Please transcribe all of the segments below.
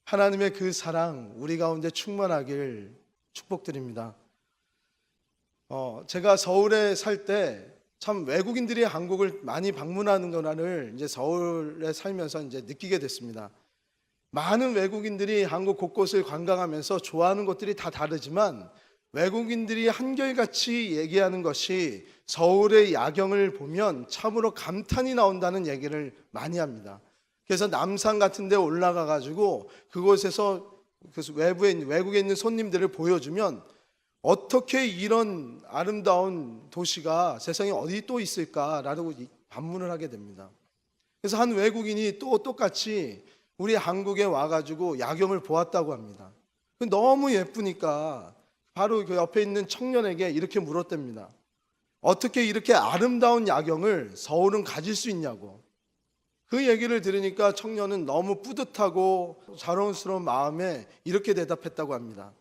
하나님의 그 사랑 우리 가운데 충만하길 축복드립니다. 제가 서울에 살 때 참 외국인들이 한국을 많이 방문하는 거를 이제 서울에 살면서 이제 느끼게 됐습니다. 많은 외국인들이 한국 곳곳을 관광하면서 좋아하는 것들이 다 다르지만 외국인들이 한결같이 얘기하는 것이 서울의 야경을 보면 참으로 감탄이 나온다는 얘기를 많이 합니다. 그래서 남산 같은 데 올라가 가지고 그곳에서 외국에 있는 손님들을 보여주면 어떻게 이런 아름다운 도시가 세상에 어디 또 있을까라고 반문을 하게 됩니다. 그래서 한 외국인이 또 똑같이 우리 한국에 와가지고 야경을 보았다고 합니다. 너무 예쁘니까 바로 그 옆에 있는 청년에게 이렇게 물었답니다. 어떻게 이렇게 아름다운 야경을 서울은 가질 수 있냐고. 그 얘기를 들으니까 청년은 너무 뿌듯하고 자랑스러운 마음에 이렇게 대답했다고 합니다.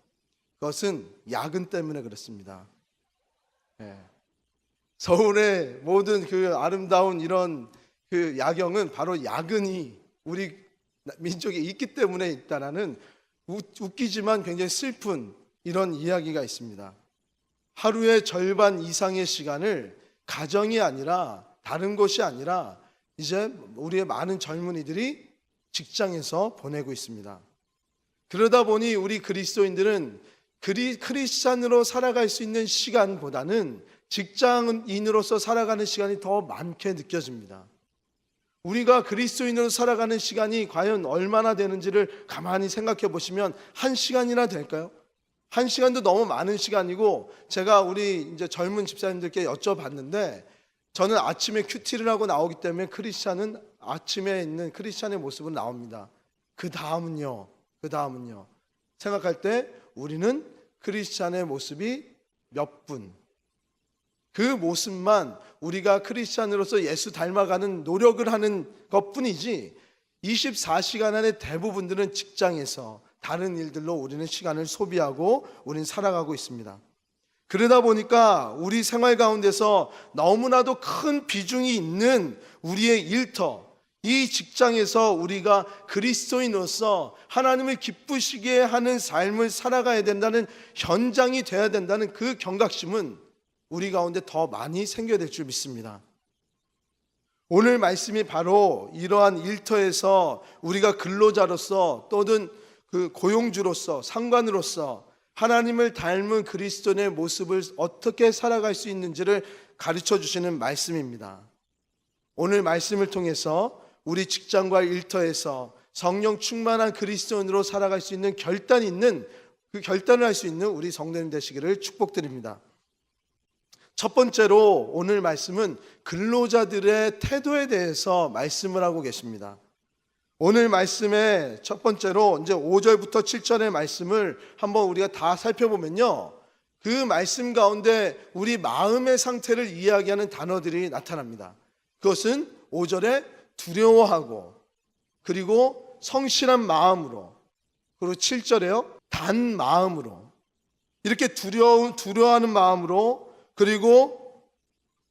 그것은 야근 때문에 그렇습니다. 서울의 모든 그 아름다운 이런 그 야경은 바로 야근이 우리 민족에 있기 때문에 있다라는 웃기지만 굉장히 슬픈 이런 이야기가 있습니다. 하루의 절반 이상의 시간을 가정이 아니라 다른 곳이 아니라 이제 우리의 많은 젊은이들이 직장에서 보내고 있습니다. 그러다 보니 우리 그리스도인들은 크리스찬으로 살아갈 수 있는 시간보다는 직장인으로서 살아가는 시간이 더 많게 느껴집니다. 우리가 그리스도인으로 살아가는 시간이 과연 얼마나 되는지를 가만히 생각해 보시면 1시간이나 될까요? 1시간도 너무 많은 시간이고, 제가 우리 이제 젊은 집사님들께 여쭤봤는데 저는 아침에 큐티를 하고 나오기 때문에 크리스찬은 아침에 있는 크리스찬의 모습은 나옵니다. 그 다음은요 생각할 때 우리는 크리스찬의 모습이 몇 분, 그 모습만 우리가 크리스찬으로서 예수 닮아가는 노력을 하는 것뿐이지 24시간 안에 대부분들은 직장에서 다른 일들로 우리는 시간을 소비하고 우리는 살아가고 있습니다. 그러다 보니까 우리 생활 가운데서 너무나도 큰 비중이 있는 우리의 일터, 이 직장에서 우리가 그리스도인으로서 하나님을 기쁘시게 하는 삶을 살아가야 된다는 현장이 되어야 된다는 그 경각심은 우리 가운데 더 많이 생겨야 될 줄 믿습니다. 오늘 말씀이 바로 이러한 일터에서 우리가 근로자로서 또는 그 고용주로서 상관으로서 하나님을 닮은 그리스도인의 모습을 어떻게 살아갈 수 있는지를 가르쳐 주시는 말씀입니다. 오늘 말씀을 통해서 우리 직장과 일터에서 성령 충만한 그리스도인으로 살아갈 수 있는 그 결단을 할 수 있는 우리 성도님 되시기를 축복드립니다. 첫 번째로 오늘 말씀은 근로자들의 태도에 대해서 말씀을 하고 계십니다. 오늘 말씀의 첫 번째로 이제 5절부터 7절의 말씀을 한번 우리가 다 살펴보면요, 그 말씀 가운데 우리 마음의 상태를 이야기하는 단어들이 나타납니다. 그것은 5절에 두려워하고, 그리고 성실한 마음으로, 그리고 7절에요 단 마음으로, 이렇게 두려워하는 마음으로, 그리고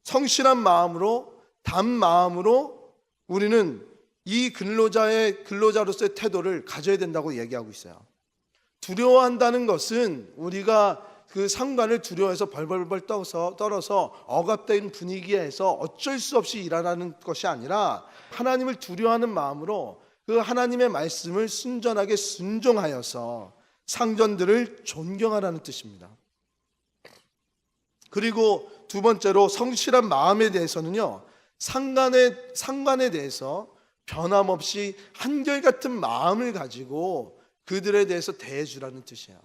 성실한 마음으로, 단 마음으로 우리는 이 근로자로서의 태도를 가져야 된다고 얘기하고 있어요. 두려워한다는 것은 우리가 그 상관을 두려워해서 벌벌벌 떨어서 억압된 분위기에서 어쩔 수 없이 일하라는 것이 아니라 하나님을 두려워하는 마음으로 그 하나님의 말씀을 순전하게 순종하여서 상전들을 존경하라는 뜻입니다. 그리고 두 번째로 성실한 마음에 대해서는요, 상관에 대해서 변함없이 한결같은 마음을 가지고 그들에 대해서 대해주라는 뜻이에요.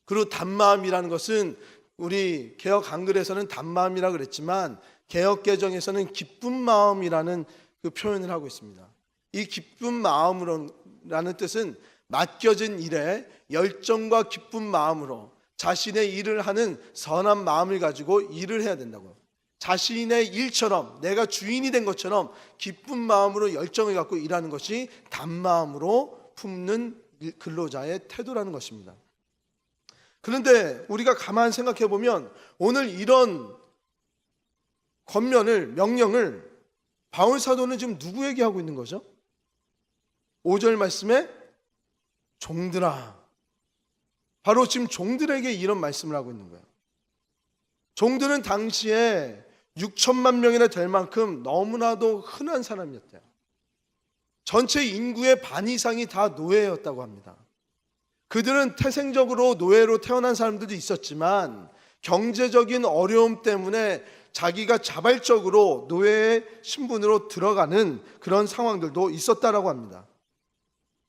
그리고 단마음이라는 것은 우리 개역 한글에서는 단마음이라고 그랬지만 개역 개정에서는 기쁜 마음이라는 그 표현을 하고 있습니다. 이 기쁜 마음으로라는 뜻은 맡겨진 일에 열정과 기쁜 마음으로 자신의 일을 하는 선한 마음을 가지고 일을 해야 된다고요. 자신의 일처럼, 내가 주인이 된 것처럼 기쁜 마음으로 열정을 갖고 일하는 것이 단마음으로 품는 근로자의 태도라는 것입니다. 그런데 우리가 가만히 생각해 보면 오늘 이런 명령을 바울 사도는 지금 누구에게 하고 있는 거죠? 5절 말씀에 종들아. 바로 지금 종들에게 이런 말씀을 하고 있는 거예요. 종들은 당시에 6천만 명이나 될 만큼 너무나도 흔한 사람이었대요. 전체 인구의 반 이상이 다 노예였다고 합니다. 그들은 태생적으로 노예로 태어난 사람들도 있었지만 경제적인 어려움 때문에 자기가 자발적으로 노예의 신분으로 들어가는 그런 상황들도 있었다라고 합니다.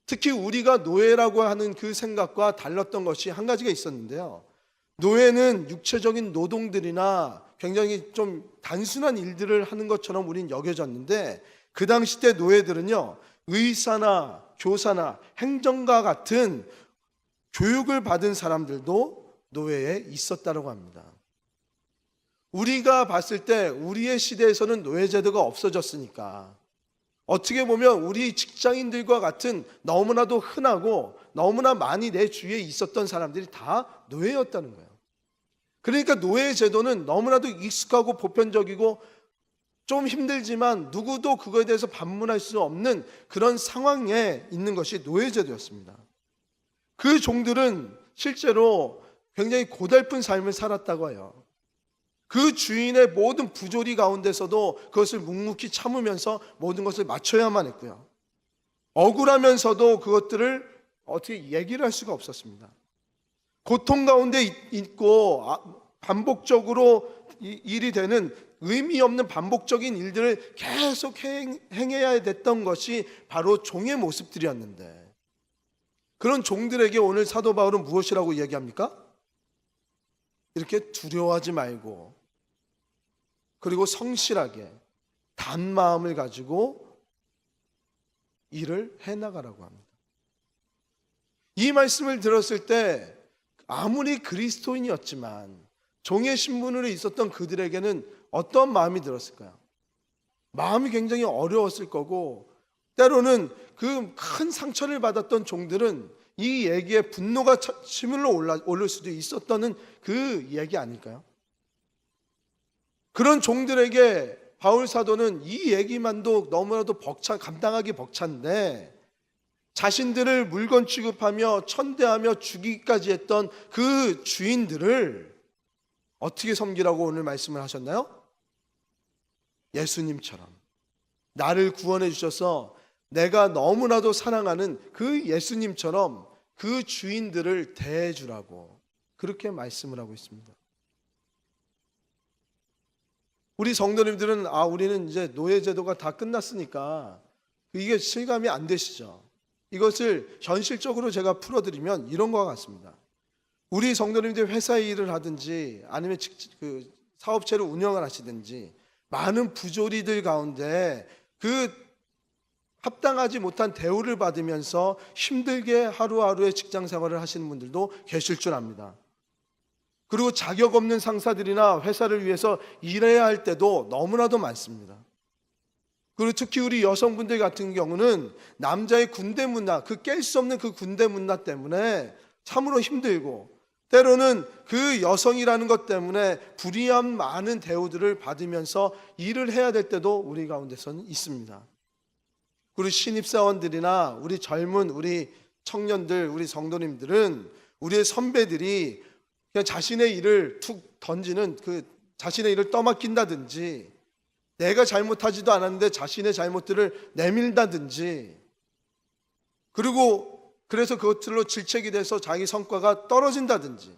특히 우리가 노예라고 하는 그 생각과 달랐던 것이 한 가지가 있었는데요. 노예는 육체적인 노동들이나 굉장히 좀 단순한 일들을 하는 것처럼 우린 여겨졌는데, 그 당시 때 노예들은요, 의사나 교사나 행정가 같은 교육을 받은 사람들도 노예에 있었다고 합니다. 우리가 봤을 때 우리의 시대에서는 노예제도가 없어졌으니까 어떻게 보면 우리 직장인들과 같은 너무나도 흔하고 너무나 많이 내 주위에 있었던 사람들이 다 노예였다는 거예요. 그러니까 노예제도는 너무나도 익숙하고 보편적이고 좀 힘들지만 누구도 그거에 대해서 반문할 수 없는 그런 상황에 있는 것이 노예제도였습니다. 그 종들은 실제로 굉장히 고달픈 삶을 살았다고 해요. 그 주인의 모든 부조리 가운데서도 그것을 묵묵히 참으면서 모든 것을 맞춰야만 했고요. 억울하면서도 그것들을 어떻게 얘기를 할 수가 없었습니다. 고통 가운데 있고 반복적으로 일이 되는 의미 없는 반복적인 일들을 계속 행해야 됐던 것이 바로 종의 모습들이었는데, 그런 종들에게 오늘 사도 바울은 무엇이라고 이야기합니까? 이렇게 두려워하지 말고, 그리고 성실하게 단 마음을 가지고 일을 해나가라고 합니다. 이 말씀을 들었을 때 아무리 그리스도인이었지만 종의 신분으로 있었던 그들에게는 어떤 마음이 들었을까요? 마음이 굉장히 어려웠을 거고, 때로는 그 큰 상처를 받았던 종들은 이 얘기에 분노가 치밀러 오를 수도 있었던 그 얘기 아닐까요? 그런 종들에게 바울 사도는 이 얘기만도 너무나도 감당하기 벅찬데, 자신들을 물건 취급하며 천대하며 죽이기까지 했던 그 주인들을 어떻게 섬기라고 오늘 말씀을 하셨나요? 예수님처럼 나를 구원해 주셔서 내가 너무나도 사랑하는 그 예수님처럼 그 주인들을 대해주라고 그렇게 말씀을 하고 있습니다. 우리 성도님들은 우리는 이제 노예제도가 다 끝났으니까 이게 실감이 안 되시죠? 이것을 현실적으로 제가 풀어드리면 이런 것과 같습니다. 우리 성도님들 회사 일을 하든지 아니면 그 사업체를 운영을 하시든지 많은 부조리들 가운데 그 합당하지 못한 대우를 받으면서 힘들게 하루하루의 직장 생활을 하시는 분들도 계실 줄 압니다. 그리고 자격 없는 상사들이나 회사를 위해서 일해야 할 때도 너무나도 많습니다. 그리고 특히 우리 여성분들 같은 경우는 남자의 군대 문화, 그 깰 수 없는 그 군대 문화 때문에 참으로 힘들고, 때로는 그 여성이라는 것 때문에 불이한 많은 대우들을 받으면서 일을 해야 될 때도 우리 가운데서는 있습니다. 그리고 신입사원들이나 우리 젊은 우리 청년들, 우리 성도님들은 우리의 선배들이 그냥 자신의 일을 툭 던지는 자신의 일을 떠맡긴다든지, 내가 잘못하지도 않았는데 자신의 잘못들을 내밀다든지, 그리고 그래서 그것들로 질책이 돼서 자기 성과가 떨어진다든지,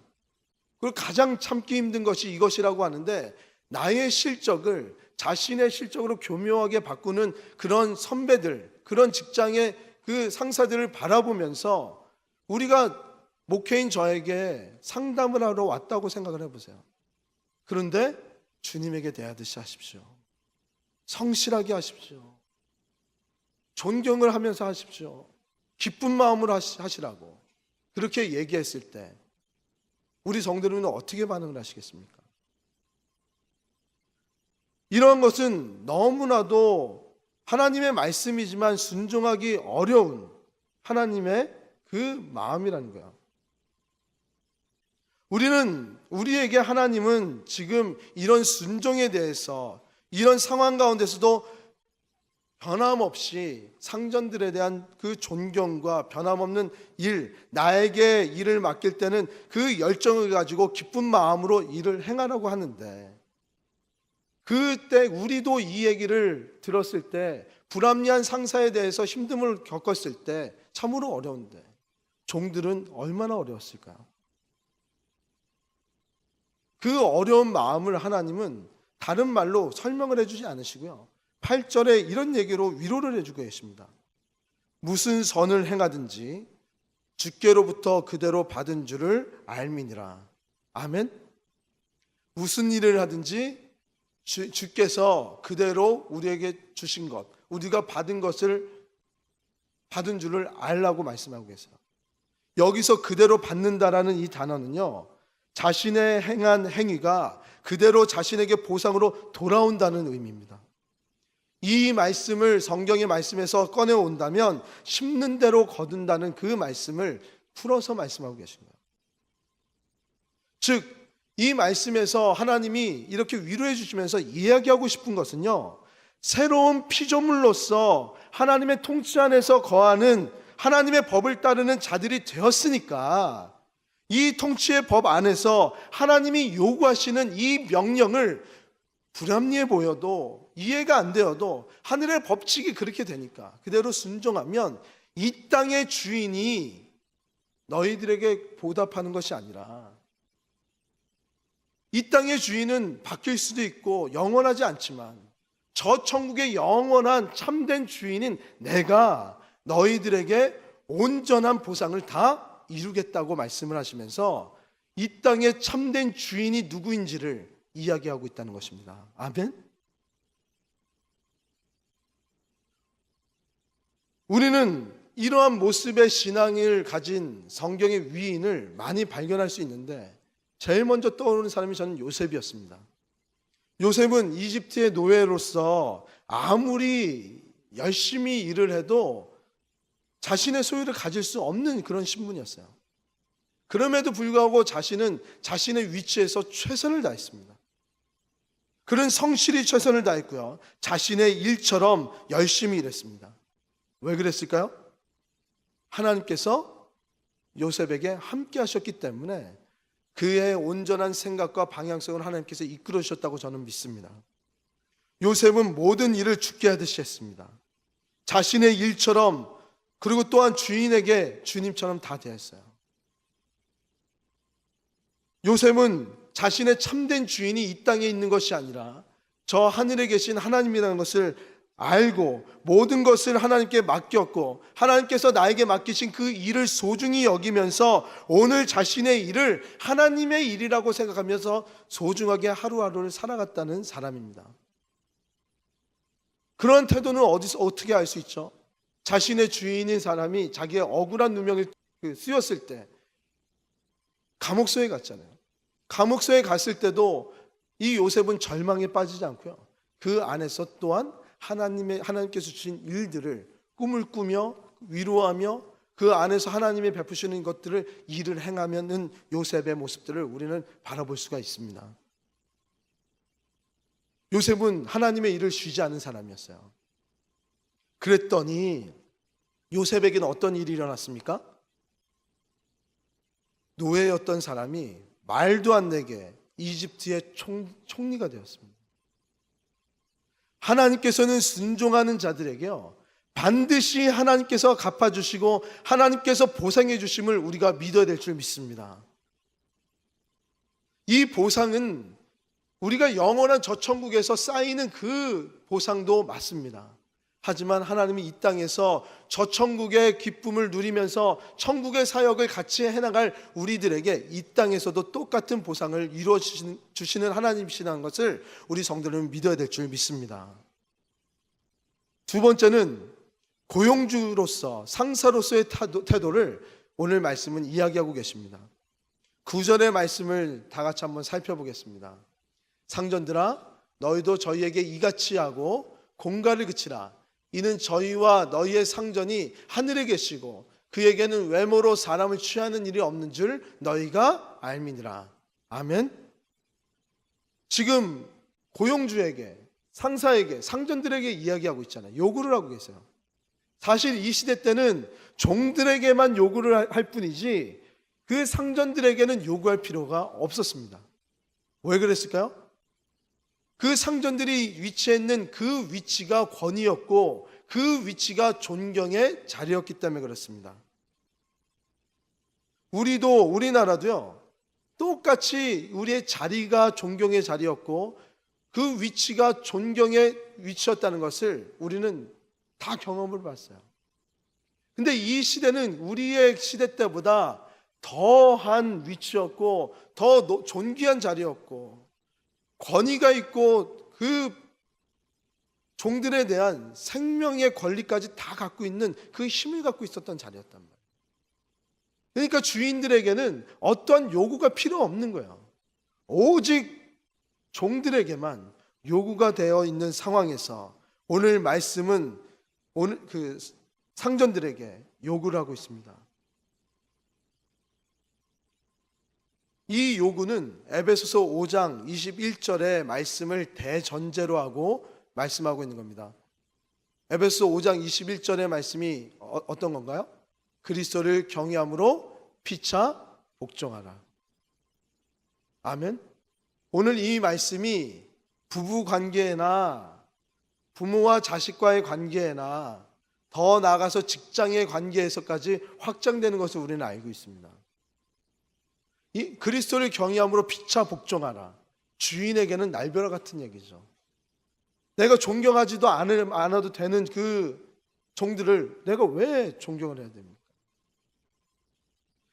그리고 가장 참기 힘든 것이 이것이라고 하는데, 나의 실적을 자신의 실적으로 교묘하게 바꾸는 그런 선배들, 그런 직장의 그 상사들을 바라보면서 우리가 목회인 저에게 상담을 하러 왔다고 생각을 해보세요. 그런데 주님에게 대하듯이 하십시오. 성실하게 하십시오. 존경을 하면서 하십시오. 기쁜 마음으로 하시라고 그렇게 얘기했을 때 우리 성도님은 어떻게 반응을 하시겠습니까? 이런 것은 너무나도 하나님의 말씀이지만 순종하기 어려운 하나님의 그 마음이라는 거야. 우리에게 하나님은 지금 이런 순종에 대해서, 이런 상황 가운데서도 변함없이 상전들에 대한 그 존경과 변함없는 일, 나에게 일을 맡길 때는 그 열정을 가지고 기쁜 마음으로 일을 행하라고 하는데, 그때 우리도 이 얘기를 들었을 때, 불합리한 상사에 대해서 힘듦을 겪었을 때 참으로 어려운데 종들은 얼마나 어려웠을까요? 그 어려운 마음을 하나님은 다른 말로 설명을 해주지 않으시고요, 8절에 이런 얘기로 위로를 해주고 계십니다. 무슨 선을 행하든지 주께로부터 그대로 받은 줄을 알미니라. 아멘. 무슨 일을 하든지 주께서 그대로 우리에게 주신 것, 우리가 받은 것을 받은 줄을 알라고 말씀하고 계세요. 여기서 그대로 받는다라는 이 단어는요, 자신의 행한 행위가 그대로 자신에게 보상으로 돌아온다는 의미입니다. 이 말씀을 성경의 말씀에서 꺼내온다면 심는 대로 거둔다는 그 말씀을 풀어서 말씀하고 계십니다. 즉, 이 말씀에서 하나님이 이렇게 위로해 주시면서 이야기하고 싶은 것은요, 새로운 피조물로서 하나님의 통치 안에서 거하는 하나님의 법을 따르는 자들이 되었으니까 이 통치의 법 안에서 하나님이 요구하시는 이 명령을 불합리해 보여도, 이해가 안 되어도 하늘의 법칙이 그렇게 되니까 그대로 순종하면 이 땅의 주인이 너희들에게 보답하는 것이 아니라, 이 땅의 주인은 바뀔 수도 있고 영원하지 않지만 저 천국의 영원한 참된 주인인 내가 너희들에게 온전한 보상을 다 이루겠다고 말씀을 하시면서 이 땅의 참된 주인이 누구인지를 이야기하고 있다는 것입니다. 아멘. 우리는 이러한 모습의 신앙을 가진 성경의 위인을 많이 발견할 수 있는데, 제일 먼저 떠오르는 사람이 저는 요셉이었습니다. 요셉은 이집트의 노예로서 아무리 열심히 일을 해도 자신의 소유를 가질 수 없는 그런 신분이었어요. 그럼에도 불구하고 자신은 자신의 위치에서 최선을 다했습니다. 그는 성실히 최선을 다했고요, 자신의 일처럼 열심히 일했습니다. 왜 그랬을까요? 하나님께서 요셉에게 함께 하셨기 때문에 그의 온전한 생각과 방향성을 하나님께서 이끌어 주셨다고 저는 믿습니다. 요셉은 모든 일을 주께 하듯이 했습니다. 자신의 일처럼, 그리고 또한 주인에게 주님처럼 다 대했어요. 요셉은 자신의 참된 주인이 이 땅에 있는 것이 아니라 저 하늘에 계신 하나님이라는 것을 알고 모든 것을 하나님께 맡겼고, 하나님께서 나에게 맡기신 그 일을 소중히 여기면서 오늘 자신의 일을 하나님의 일이라고 생각하면서 소중하게 하루하루를 살아갔다는 사람입니다. 그런 태도는 어디서 어떻게 알 수 있죠? 자신의 주인인 사람이 자기의 억울한 누명을 쓰였을 때 감옥소에 갔잖아요. 감옥소에 갔을 때도 이 요셉은 절망에 빠지지 않고요, 그 안에서 또한 하나님께서 주신 일들을 꿈을 꾸며 위로하며 그 안에서 하나님이 베푸시는 것들을 일을 행하면은 요셉의 모습들을 우리는 바라볼 수가 있습니다. 요셉은 하나님의 일을 쉬지 않은 사람이었어요. 그랬더니 요셉에게는 어떤 일이 일어났습니까? 노예였던 사람이 말도 안 되게 이집트의 총리가 되었습니다. 하나님께서는 순종하는 자들에게요, 반드시 하나님께서 갚아주시고 하나님께서 보상해 주심을 우리가 믿어야 될 줄 믿습니다. 이 보상은 우리가 영원한 저 천국에서 쌓이는 그 보상도 맞습니다. 하지만 하나님이 이 땅에서 저 천국의 기쁨을 누리면서 천국의 사역을 같이 해나갈 우리들에게 이 땅에서도 똑같은 보상을 이루어 주시는 하나님이시라는 것을 우리 성도는 믿어야 될 줄 믿습니다. 두 번째는 고용주로서, 상사로서의 태도를 오늘 말씀은 이야기하고 계십니다. 9절의 말씀을 다 같이 한번 살펴보겠습니다. 상전들아, 너희도 저희에게 이같이 하고 공갈을 그치라. 이는 저희와 너희의 상전이 하늘에 계시고 그에게는 외모로 사람을 취하는 일이 없는 줄 너희가 알미니라. 아멘. 지금 고용주에게, 상사에게, 상전들에게 이야기하고 있잖아요. 요구를 하고 계세요. 사실 이 시대 때는 종들에게만 요구를 할 뿐이지 그 상전들에게는 요구할 필요가 없었습니다. 왜 그랬을까요? 그 상전들이 위치했는 그 위치가 권위였고 그 위치가 존경의 자리였기 때문에 그렇습니다. 우리나라도요, 똑같이 우리의 자리가 존경의 자리였고 그 위치가 존경의 위치였다는 것을 우리는 다 경험을 봤어요. 근데 이 시대는 우리의 시대 때보다 더한 위치였고 더 존귀한 자리였고 권위가 있고 그 종들에 대한 생명의 권리까지 다 갖고 있는 그 힘을 갖고 있었던 자리였단 말이에요. 그러니까 주인들에게는 어떠한 요구가 필요 없는 거예요. 오직 종들에게만 요구가 되어 있는 상황에서 오늘 말씀은 오늘 그 상전들에게 요구를 하고 있습니다. 이 요구는 에베소서 5장 21절의 말씀을 대전제로 하고 말씀하고 있는 겁니다. 에베소서 5장 21절의 말씀이 어떤 건가요? 그리스도를 경외함으로 피차 복종하라. 아멘. 오늘 이 말씀이 부부 관계나 부모와 자식과의 관계나 더 나아가서 직장의 관계에서까지 확장되는 것을 우리는 알고 있습니다. 이 그리스도를 경외함으로 피차 복종하라. 주인에게는 날벼락 같은 얘기죠. 내가 존경하지도 않아도 되는 그 종들을 내가 왜 존경을 해야 됩니까?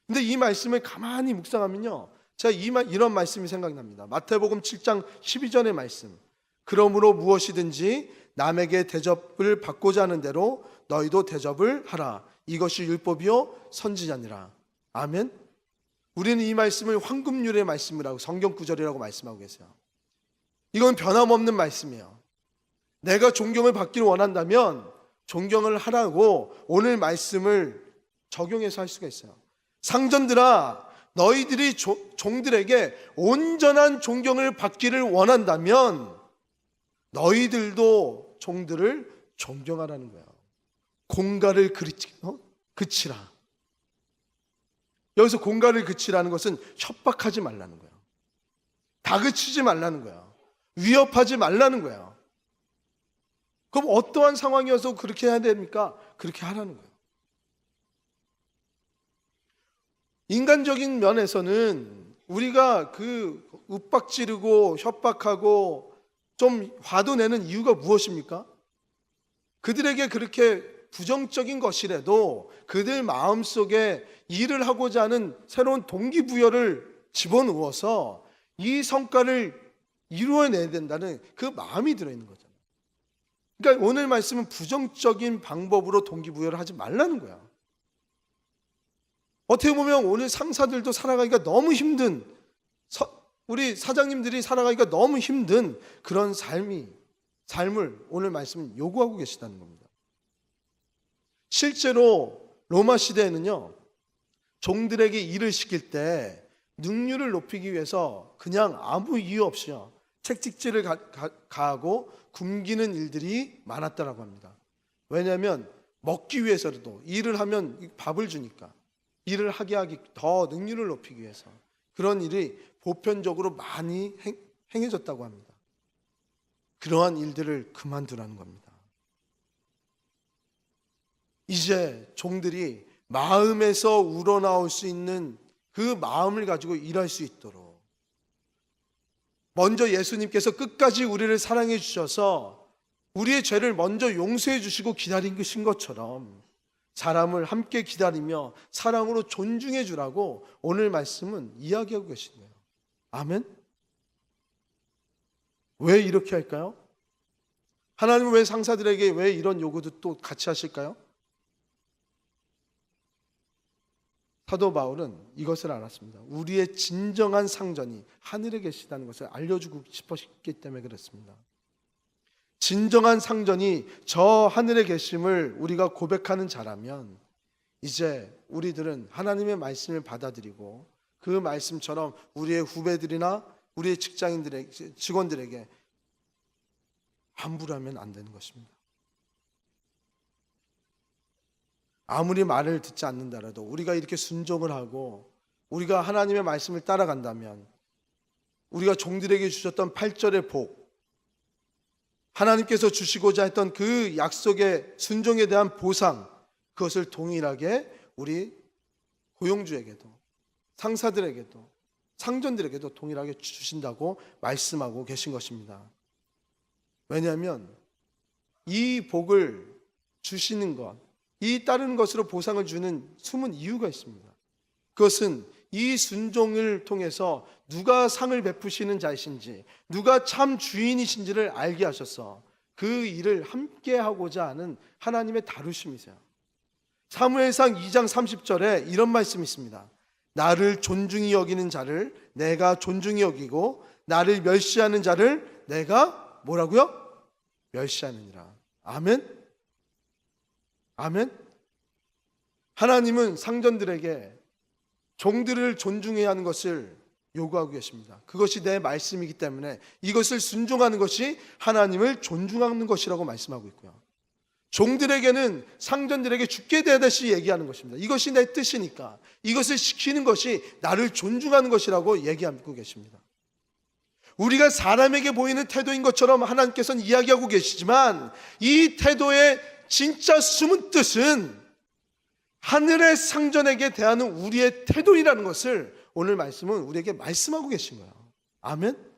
근데 이 말씀을 가만히 묵상하면요, 제가 이런 말씀이 생각납니다. 마태복음 7장 12절의 말씀. 그러므로 무엇이든지 남에게 대접을 받고자 하는 대로 너희도 대접을 하라. 이것이 율법이요 선지자니라. 아멘. 우리는 이 말씀을 황금률의 말씀이라고, 성경 구절이라고 말씀하고 계세요. 이건 변함없는 말씀이에요. 내가 존경을 받기를 원한다면 존경을 하라고 오늘 말씀을 적용해서 할 수가 있어요. 상전들아, 너희들이 종들에게 온전한 존경을 받기를 원한다면 너희들도 종들을 존경하라는 거예요. 공갈을 그치라. 여기서 공갈을 그치라는 것은 협박하지 말라는 거예요. 다그치지 말라는 거예요. 위협하지 말라는 거예요. 그럼 어떠한 상황이어서 그렇게 해야 됩니까? 그렇게 하라는 거예요. 인간적인 면에서는 우리가 그 윽박지르고 협박하고 좀 화도 내는 이유가 무엇입니까? 그들에게 그렇게 부정적인 것이라도 그들 마음속에 일을 하고자 하는 새로운 동기부여를 집어넣어서 이 성과를 이루어내야 된다는 그 마음이 들어있는 거잖아요. 그러니까 오늘 말씀은 부정적인 방법으로 동기부여를 하지 말라는 거야. 어떻게 보면 오늘 상사들도 살아가기가 너무 힘든, 우리 사장님들이 살아가기가 너무 힘든 그런 삶을 오늘 말씀은 요구하고 계시다는 겁니다. 실제로 로마 시대에는요, 종들에게 일을 시킬 때 능률을 높이기 위해서 그냥 아무 이유 없이요, 채찍질을 가하고 굶기는 일들이 많았다라고 합니다. 왜냐하면 먹기 위해서라도, 일을 하면 밥을 주니까 일을 하기 더 능률을 높이기 위해서 그런 일이 보편적으로 많이 행해졌다고 합니다. 그러한 일들을 그만두라는 겁니다. 이제 종들이 마음에서 우러나올 수 있는 그 마음을 가지고 일할 수 있도록, 먼저 예수님께서 끝까지 우리를 사랑해 주셔서 우리의 죄를 먼저 용서해 주시고 기다리신 것처럼 사람을 함께 기다리며 사랑으로 존중해 주라고 오늘 말씀은 이야기하고 계시네요. 아멘. 왜 이렇게 할까요? 하나님은 왜 상사들에게 왜 이런 요구도 또 같이 하실까요? 사도 바울은 이것을 알았습니다. 우리의 진정한 상전이 하늘에 계시다는 것을 알려주고 싶었기 때문에 그렇습니다. 진정한 상전이 저 하늘에 계심을 우리가 고백하는 자라면 이제 우리들은 하나님의 말씀을 받아들이고 그 말씀처럼 우리의 후배들이나 우리의 직장인들에게, 직원들에게 함부로 하면 안 되는 것입니다. 아무리 말을 듣지 않는다라도 우리가 이렇게 순종을 하고 우리가 하나님의 말씀을 따라간다면 우리가 종들에게 주셨던 8절의 복, 하나님께서 주시고자 했던 그 약속의 순종에 대한 보상, 그것을 동일하게 우리 고용주에게도 상사들에게도 상전들에게도 동일하게 주신다고 말씀하고 계신 것입니다. 왜냐하면 이 복을 주시는 것, 이 따르는 것으로 보상을 주는 숨은 이유가 있습니다. 그것은 이 순종을 통해서 누가 상을 베푸시는 자이신지, 누가 참 주인이신지를 알게 하셔서 그 일을 함께 하고자 하는 하나님의 다루심이세요. 사무엘상 2장 30절에 이런 말씀이 있습니다. 나를 존중히 여기는 자를 내가 존중히 여기고 나를 멸시하는 자를 내가 뭐라고요? 멸시하느니라. 아멘. 아멘. 하나님은 상전들에게 종들을 존중해야 하는 것을 요구하고 계십니다. 그것이 내 말씀이기 때문에 이것을 순종하는 것이 하나님을 존중하는 것이라고 말씀하고 있고요. 종들에게는 상전들에게 죽게 되듯이 얘기하는 것입니다. 이것이 내 뜻이니까 이것을 시키는 것이 나를 존중하는 것이라고 얘기하고 계십니다. 우리가 사람에게 보이는 태도인 것처럼 하나님께서는 이야기하고 계시지만 이 태도의 진짜 숨은 뜻은 하늘의 상전에게 대하는 우리의 태도이라는 것을 오늘 말씀은 우리에게 말씀하고 계신 거예요. 아멘.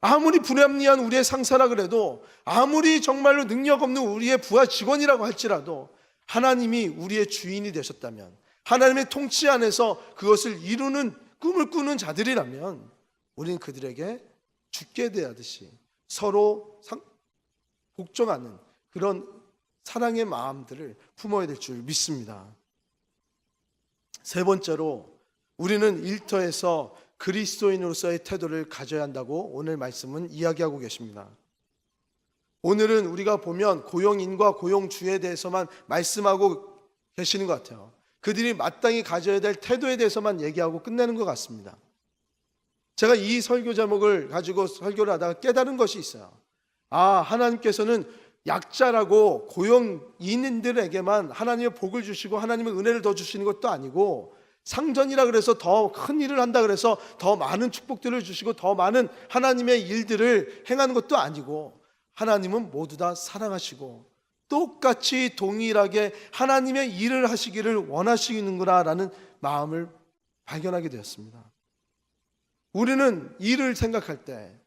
아무리 불합리한 우리의 상사라 그래도, 아무리 정말로 능력 없는 우리의 부하 직원이라고 할지라도 하나님이 우리의 주인이 되셨다면, 하나님의 통치 안에서 그것을 이루는 꿈을 꾸는 자들이라면 우리는 그들에게 죽게 대하듯이 서로 복종하는 그런 사랑의 마음들을 품어야 될 줄 믿습니다. 세 번째로 우리는 일터에서 그리스도인으로서의 태도를 가져야 한다고 오늘 말씀은 이야기하고 계십니다. 오늘은 우리가 보면 고용인과 고용주에 대해서만 말씀하고 계시는 것 같아요. 그들이 마땅히 가져야 될 태도에 대해서만 얘기하고 끝내는 것 같습니다. 제가 이 설교 제목을 가지고 설교를 하다가 깨달은 것이 있어요. 하나님께서는 약자라고 고용인들에게만 하나님의 복을 주시고 하나님의 은혜를 더 주시는 것도 아니고, 상전이라 그래서 더 큰 일을 한다 그래서 더 많은 축복들을 주시고 더 많은 하나님의 일들을 행하는 것도 아니고, 하나님은 모두 다 사랑하시고 똑같이 동일하게 하나님의 일을 하시기를 원하시는구나라는 마음을 발견하게 되었습니다. 우리는 일을 생각할 때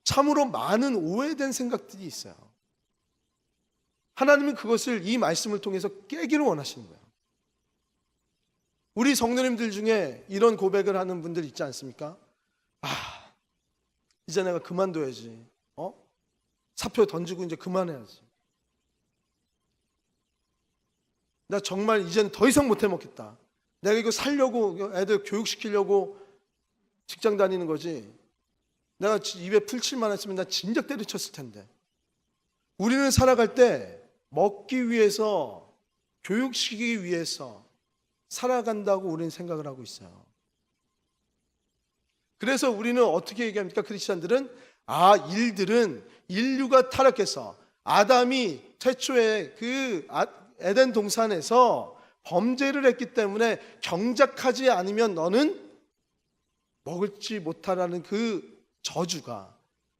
참으로 많은 오해된 생각들이 있어요. 하나님은 그것을 이 말씀을 통해서 깨기를 원하시는 거예요. 우리 성도님들 중에 이런 고백을 하는 분들 있지 않습니까? 이제 내가 그만둬야지. 사표 던지고 이제 그만해야지. 나 정말 이제는 더 이상 못 해먹겠다. 내가 이거 살려고, 애들 교육시키려고 직장 다니는 거지. 내가 입에 풀칠만 했으면 나 진작 때려쳤을 텐데. 우리는 살아갈 때 먹기 위해서, 교육시키기 위해서 살아간다고 우리는 생각을 하고 있어요. 그래서 우리는 어떻게 얘기합니까? 크리스찬들은 일들은 인류가 타락해서 아담이 최초에 그 에덴 동산에서 범죄를 했기 때문에 경작하지 않으면 너는 먹을지 못하라는 그 저주가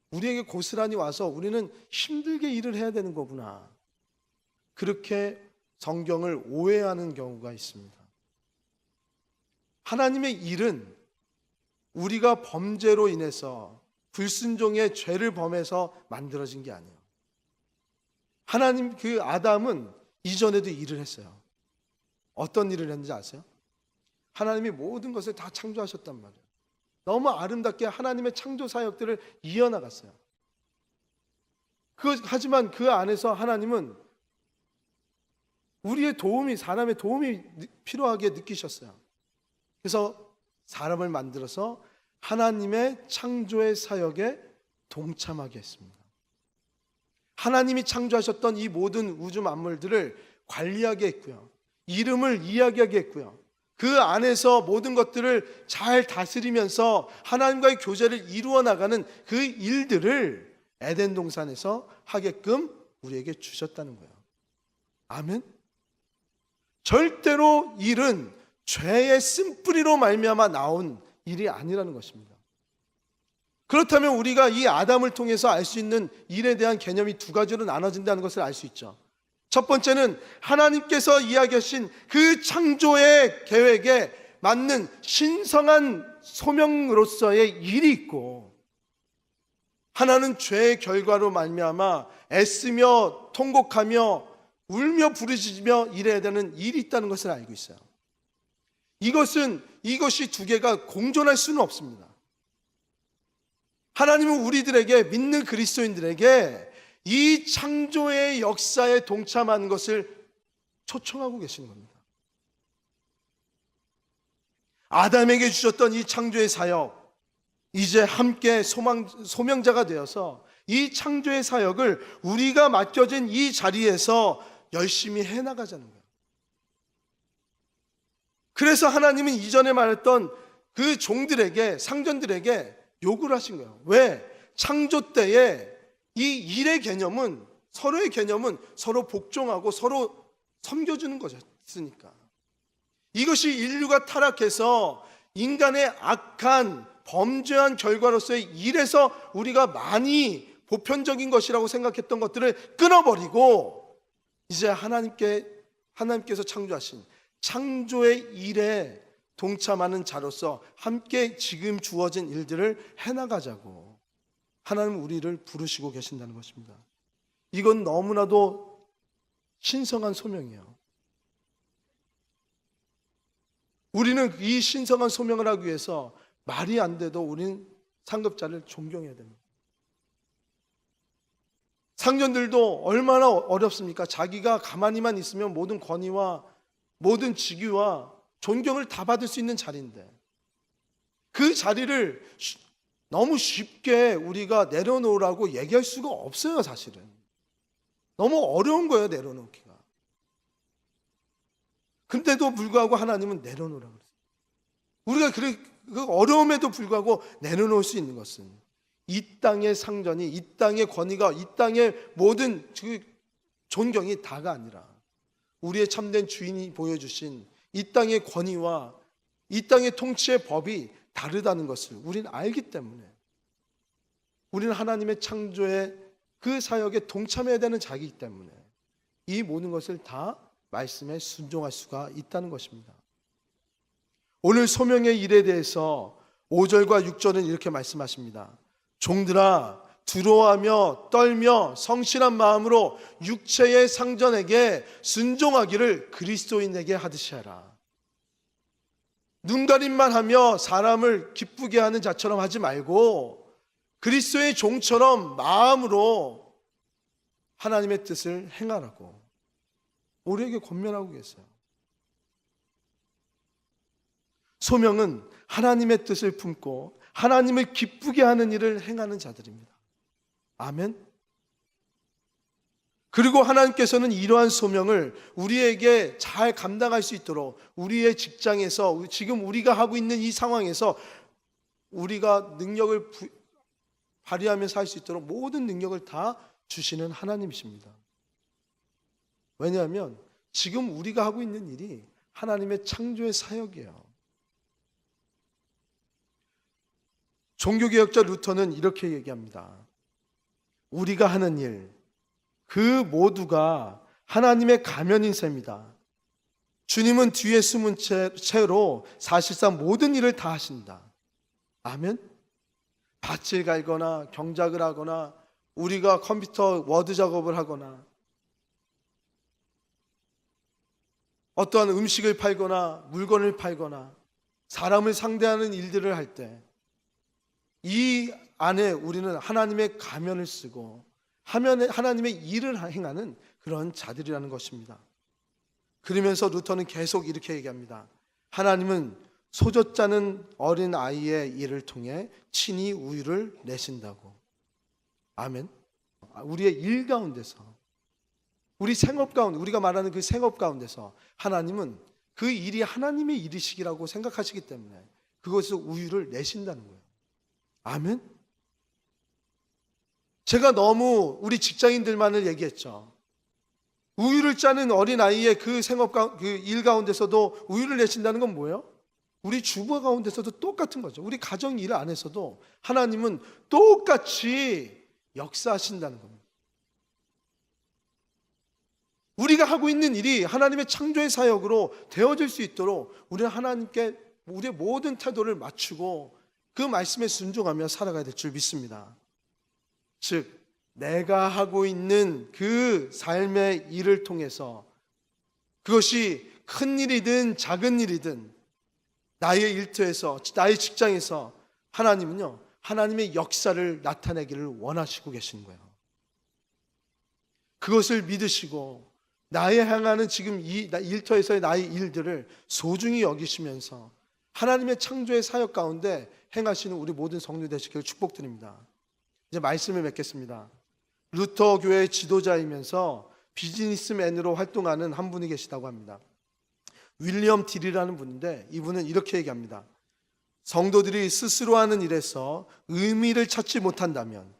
우리에게 고스란히 와서 우리는 힘들게 일을 해야 되는 거구나, 그렇게 성경을 오해하는 경우가 있습니다. 하나님의 일은 우리가 범죄로 인해서 불순종의 죄를 범해서 만들어진 게 아니에요. 하나님 그 아담은 이전에도 일을 했어요. 어떤 일을 했는지 아세요? 하나님이 모든 것을 다 창조하셨단 말이에요. 너무 아름답게 하나님의 창조 사역들을 이어나갔어요. 하지만 그 안에서 하나님은 우리의 도움이, 사람의 도움이 필요하게 느끼셨어요. 그래서 사람을 만들어서 하나님의 창조의 사역에 동참하게 했습니다. 하나님이 창조하셨던 이 모든 우주 만물들을 관리하게 했고요, 이름을 이야기하게 했고요, 그 안에서 모든 것들을 잘 다스리면서 하나님과의 교제를 이루어 나가는 그 일들을 에덴 동산에서 하게끔 우리에게 주셨다는 거예요. 아멘. 절대로 일은 죄의 쓴뿌리로 말미암아 나온 일이 아니라는 것입니다. 그렇다면 우리가 이 아담을 통해서 알 수 있는 일에 대한 개념이 두 가지로 나눠진다는 것을 알 수 있죠. 첫 번째는 하나님께서 이야기하신 그 창조의 계획에 맞는 신성한 소명으로서의 일이 있고, 하나는 죄의 결과로 말미암아 애쓰며 통곡하며 울며 부르짖으며 일해야 되는 일이 있다는 것을 알고 있어요. 이것이 두 개가 공존할 수는 없습니다. 하나님은 우리들에게, 믿는 그리스도인들에게 이 창조의 역사에 동참하는 것을 초청하고 계시는 겁니다. 아담에게 주셨던 이 창조의 사역, 이제 함께 소명자가 되어서 이 창조의 사역을 우리가 맡겨진 이 자리에서 열심히 해나가자는 거예요. 그래서 하나님은 이전에 말했던 그 종들에게, 상전들에게 요구를 하신 거예요. 왜? 창조 때에 이 일의 개념은, 서로의 개념은 서로 복종하고 서로 섬겨주는 것이었으니까. 이것이 인류가 타락해서 인간의 악한 범죄한 결과로서의 일에서 우리가 많이 보편적인 것이라고 생각했던 것들을 끊어버리고, 이제 하나님께서 창조하신 창조의 일에 동참하는 자로서 함께 지금 주어진 일들을 해나가자고 하나님 우리를 부르시고 계신다는 것입니다. 이건 너무나도 신성한 소명이에요. 우리는 이 신성한 소명을 하기 위해서 말이 안 돼도 우리는 상급자를 존경해야 됩니다. 상전들도 얼마나 어렵습니까? 자기가 가만히만 있으면 모든 권위와 모든 직위와 존경을 다 받을 수 있는 자리인데, 그 자리를 너무 쉽게 우리가 내려놓으라고 얘기할 수가 없어요. 사실은 너무 어려운 거예요, 내려놓기가. 근데도 불구하고 하나님은 내려놓으라고 그랬어요. 우리가 그 어려움에도 불구하고 내려놓을 수 있는 것은 이 땅의 상전이, 이 땅의 권위가, 이 땅의 모든 그 존경이 다가 아니라 우리의 참된 주인이 보여주신 이 땅의 권위와 이 땅의 통치의 법이 다르다는 것을 우리는 알기 때문에, 우리는 하나님의 창조의 그 사역에 동참해야 되는 자이기 때문에 이 모든 것을 다 말씀에 순종할 수가 있다는 것입니다. 오늘 소명의 일에 대해서 5절과 6절은 이렇게 말씀하십니다. 종들아, 두려워하며 떨며 성실한 마음으로 육체의 상전에게 순종하기를 그리스도인에게 하듯이 하라. 눈가림만 하며 사람을 기쁘게 하는 자처럼 하지 말고 그리스도의 종처럼 마음으로 하나님의 뜻을 행하라고 우리에게 권면하고 계세요. 소명은 하나님의 뜻을 품고 하나님을 기쁘게 하는 일을 행하는 자들입니다. 아멘. 그리고 하나님께서는 이러한 소명을 우리에게 잘 감당할 수 있도록 우리의 직장에서, 지금 우리가 하고 있는 이 상황에서 우리가 능력을 발휘하면서 할 수 있도록 모든 능력을 다 주시는 하나님이십니다. 왜냐하면 지금 우리가 하고 있는 일이 하나님의 창조의 사역이에요. 종교개혁자 루터는 이렇게 얘기합니다. 우리가 하는 일, 그 모두가 하나님의 가면인 셈이다. 주님은 뒤에 숨은 채로 사실상 모든 일을 다 하신다. 아멘. 밭을 갈거나 경작을 하거나 우리가 컴퓨터 워드 작업을 하거나 어떠한 음식을 팔거나 물건을 팔거나 사람을 상대하는 일들을 할 때 이 안에 우리는 하나님의 가면을 쓰고 하나님의 일을 행하는 그런 자들이라는 것입니다. 그러면서 루터는 계속 이렇게 얘기합니다. 하나님은 소젖자는 어린 아이의 일을 통해 친히 우유를 내신다고. 아멘. 우리의 일 가운데서, 우리 생업 가운데, 우리가 말하는 그 생업 가운데서 하나님은 그 일이 하나님의 일이시기라고 생각하시기 때문에 그것에서 우유를 내신다는 거예요. 아멘? 제가 너무 우리 직장인들만을 얘기했죠. 우유를 짜는 어린아이의 그 일 가운데서도 우유를 내신다는 건 뭐예요? 우리 주부 가운데서도 똑같은 거죠. 우리 가정 일 안에서도 하나님은 똑같이 역사하신다는 겁니다. 우리가 하고 있는 일이 하나님의 창조의 사역으로 되어질 수 있도록 우리는 하나님께 우리의 모든 태도를 맞추고 그 말씀에 순종하며 살아가야 될 줄 믿습니다. 즉 내가 하고 있는 그 삶의 일을 통해서 그것이 큰 일이든 작은 일이든 나의 일터에서 나의 직장에서 하나님은요 하나님의 역사를 나타내기를 원하시고 계신 거예요. 그것을 믿으시고 나의 향하는 지금 이 일터에서의 나의 일들을 소중히 여기시면서 하나님의 창조의 사역 가운데 행하시는 우리 모든 성도 되시기를 축복드립니다. 이제 말씀을 맺겠습니다. 루터 교회의 지도자이면서 비즈니스맨으로 활동하는 한 분이 계시다고 합니다. 윌리엄 딜이라는 분인데 이분은 이렇게 얘기합니다. 성도들이 스스로 하는 일에서 의미를 찾지 못한다면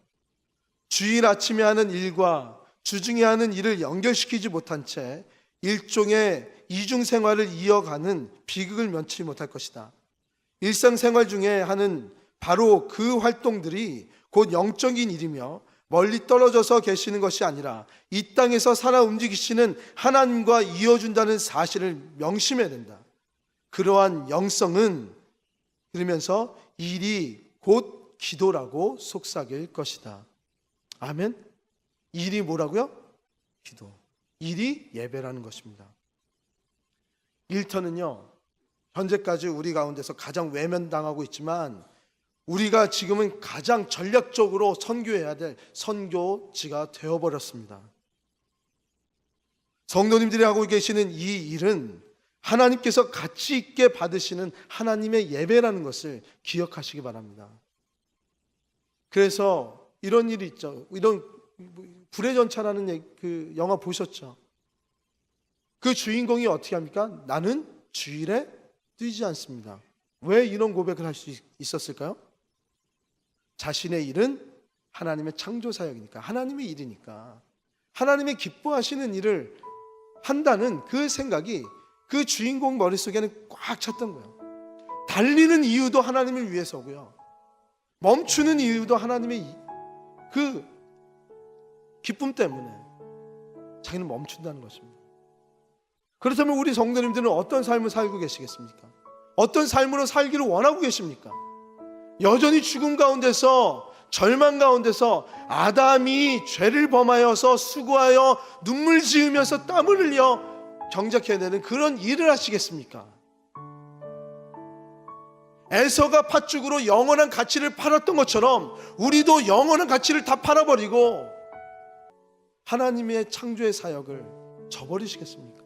주일 아침에 하는 일과 주중에 하는 일을 연결시키지 못한 채 일종의 이중생활을 이어가는 비극을 면치 못할 것이다. 일상생활 중에 하는 바로 그 활동들이 곧 영적인 일이며 멀리 떨어져서 계시는 것이 아니라 이 땅에서 살아 움직이시는 하나님과 이어준다는 사실을 명심해야 된다. 그러한 영성은 그러면서 일이 곧 기도라고 속삭일 것이다. 아멘. 일이 뭐라고요? 기도. 일이 예배라는 것입니다. 일터는요 현재까지 우리 가운데서 가장 외면당하고 있지만 우리가 지금은 가장 전략적으로 선교해야 될 선교지가 되어버렸습니다. 성도님들이 하고 계시는 이 일은 하나님께서 가치 있게 받으시는 하나님의 예배라는 것을 기억하시기 바랍니다. 그래서 이런 일이 있죠. 이런 불의 전차라는 그 영화 보셨죠? 그 주인공이 어떻게 합니까? 나는 주일에 뛰지 않습니다. 왜 이런 고백을 할 수 있었을까요? 자신의 일은 하나님의 창조 사역이니까, 하나님의 일이니까, 하나님의 기뻐하시는 일을 한다는 그 생각이 그 주인공 머릿속에는 꽉 찼던 거예요. 달리는 이유도 하나님을 위해서고요, 멈추는 이유도 하나님의 그 기쁨 때문에 자기는 멈춘다는 것입니다. 그렇다면 우리 성도님들은 어떤 삶을 살고 계시겠습니까? 어떤 삶으로 살기를 원하고 계십니까? 여전히 죽음 가운데서, 절망 가운데서 아담이 죄를 범하여서 수고하여 눈물 지으면서 땀을 흘려 경작해내는 그런 일을 하시겠습니까? 에서가 팥죽으로 영원한 가치를 팔았던 것처럼 우리도 영원한 가치를 다 팔아버리고 하나님의 창조의 사역을 저버리시겠습니까?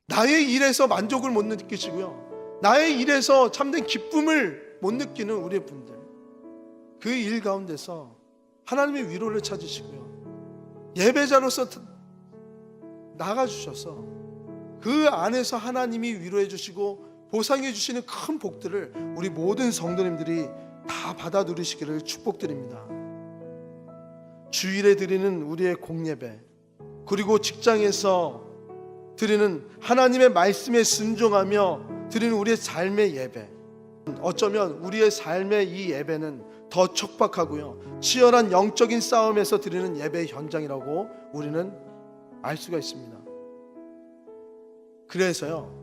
나의 일에서 만족을 못 느끼시고요, 나의 일에서 참된 기쁨을 못 느끼는 우리의 분들, 그 일 가운데서 하나님의 위로를 찾으시고요, 예배자로서 나가주셔서 그 안에서 하나님이 위로해 주시고 보상해 주시는 큰 복들을 우리 모든 성도님들이 다 받아 누리시기를 축복드립니다. 주일에 드리는 우리의 공예배, 그리고 직장에서 드리는 하나님의 말씀에 순종하며 드리는 우리의 삶의 예배, 어쩌면 우리의 삶의 이 예배는 더 척박하고요, 치열한 영적인 싸움에서 드리는 예배의 현장이라고 우리는 알 수가 있습니다. 그래서요,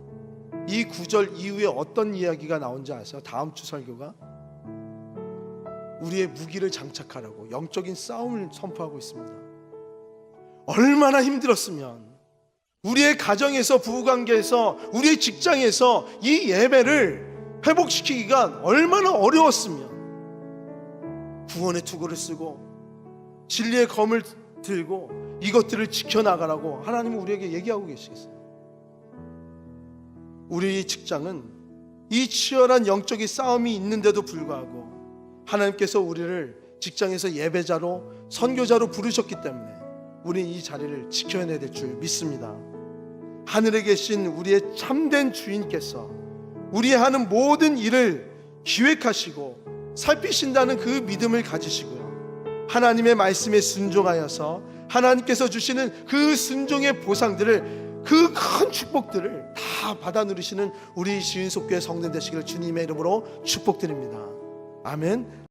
이 구절 이후에 어떤 이야기가 나온지 아세요? 다음 주 설교가 우리의 무기를 장착하라고 영적인 싸움을 선포하고 있습니다. 얼마나 힘들었으면 우리의 가정에서, 부부관계에서, 우리의 직장에서 이 예배를 회복시키기가 얼마나 어려웠으면 구원의 투구를 쓰고 진리의 검을 들고 이것들을 지켜나가라고 하나님은 우리에게 얘기하고 계시겠어요. 우리 직장은 이 치열한 영적인 싸움이 있는데도 불구하고 하나님께서 우리를 직장에서 예배자로, 선교자로 부르셨기 때문에 우리는 이 자리를 지켜내야 될 줄 믿습니다. 하늘에 계신 우리의 참된 주인께서 우리 하는 모든 일을 기획하시고 살피신다는 그 믿음을 가지시고요, 하나님의 말씀에 순종하여서 하나님께서 주시는 그 순종의 보상들을, 그 큰 축복들을 다 받아 누리시는 우리 시윤속교회 성도들 되시기를 주님의 이름으로 축복드립니다. 아멘.